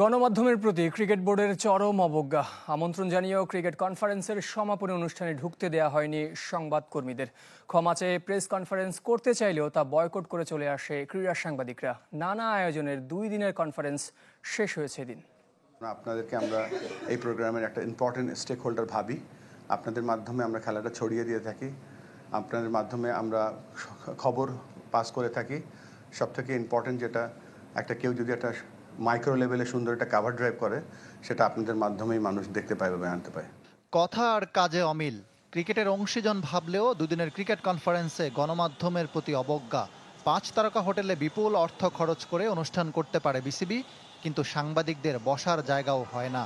গণমাধ্যমের প্রতি ক্রিকেট বোর্ডের চরম অবজ্ঞা। আমন্ত্রণ জানিয়েও ক্রিকেট কনফারেন্সের সমাপনী অনুষ্ঠানে ঢুকতে দেয়া হয়নি সংবাদকর্মীদের। ক্ষমা চেয়ে প্রেস কনফারেন্স করতে চাইলেও তা বয়কট করে চলে আসে ক্রীড়া সাংবাদিকরা। নানা আয়োজনের 2 দিনের কনফারেন্স শেষ হয়েছে এদিন। আপনাদেরকে আমরা এই প্রোগ্রামের একটা ইম্পর্টেন্ট স্টেক হোল্ডার ভাবি। আপনাদের মাধ্যমে আমরা খেলাটা ছড়িয়ে দিয়ে থাকি, আপনাদের মাধ্যমে আমরা খবর পাস করে থাকি। সবথেকে ইম্পর্টেন্ট যেটা, কেউ যদি একটা মাইক্রো লেভেলে সুন্দর একটা কাভার ড্রাইভ করে, সেটা আপনাদের মাধ্যমেই মানুষ দেখতে পায় বা জানতে পায়। কথা আর কাজে অমিল। ক্রিকেটের অংশীজন ভাবলেও দুদিনের ক্রিকেট কনফারেন্সে গণমাধ্যমের প্রতি অবজ্ঞা। 5 তারকা হোটেলে বিপুল অর্থ খরচ করে অনুষ্ঠান করতে পারে বিসিবি, কিন্তু সাংবাদিকদের বসার জায়গাও হয় না।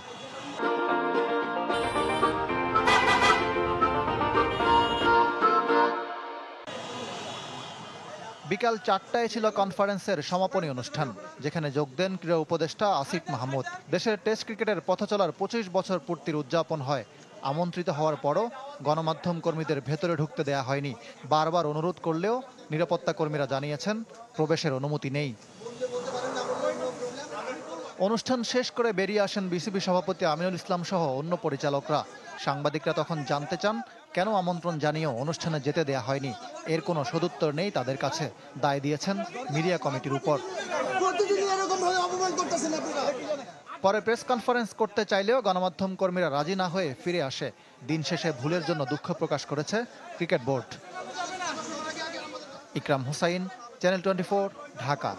বিকাল 4টায় ছিল কনফারেন্সের সমাপনী অনুষ্ঠান, যেখানে যোগ দেন ক্রীড়া উপদেষ্টা আসিফ মাহমুদ। দেশের টেস্ট ক্রিকেটের পথচলার 25 বছর পূর্তির উদযাপন হয়। আমন্ত্রিত হওয়ার পরও গণমাধ্যম কর্মীদের ভেতরে ঢুকতে দেয়া হয়নি। বারবার অনুরোধ করলেও নিরাপত্তা কর্মীরা জানিয়েছেন প্রবেশের অনুমতি নেই। অনুষ্ঠান শেষ করে বেরিয়ে আসেন বিসিবি সভাপতি আমিনুল ইসলাম সহ অন্য পরিচালকরা। সাংবাদিকরা তখন জানতে চান কেন আমন্ত্রণ জানিয়েও অনুষ্ঠানে যেতে দেয়া হয়নি। এর কোনো সদুত্তর নেই তাদের কাছে। দায় দিয়েছেন মিডিয়া কমিটির উপর। পরে প্রেস কনফারেন্স করতে চাইলেও গণমাধ্যম কর্মীরা রাজি না হয়ে ফিরে আসে। দিন শেষে ভুলের জন্য দুঃখ প্রকাশ করেছে ক্রিকেট বোর্ড। ইকরাম হুসাইন, চ্যানেল 24, ঢাকা।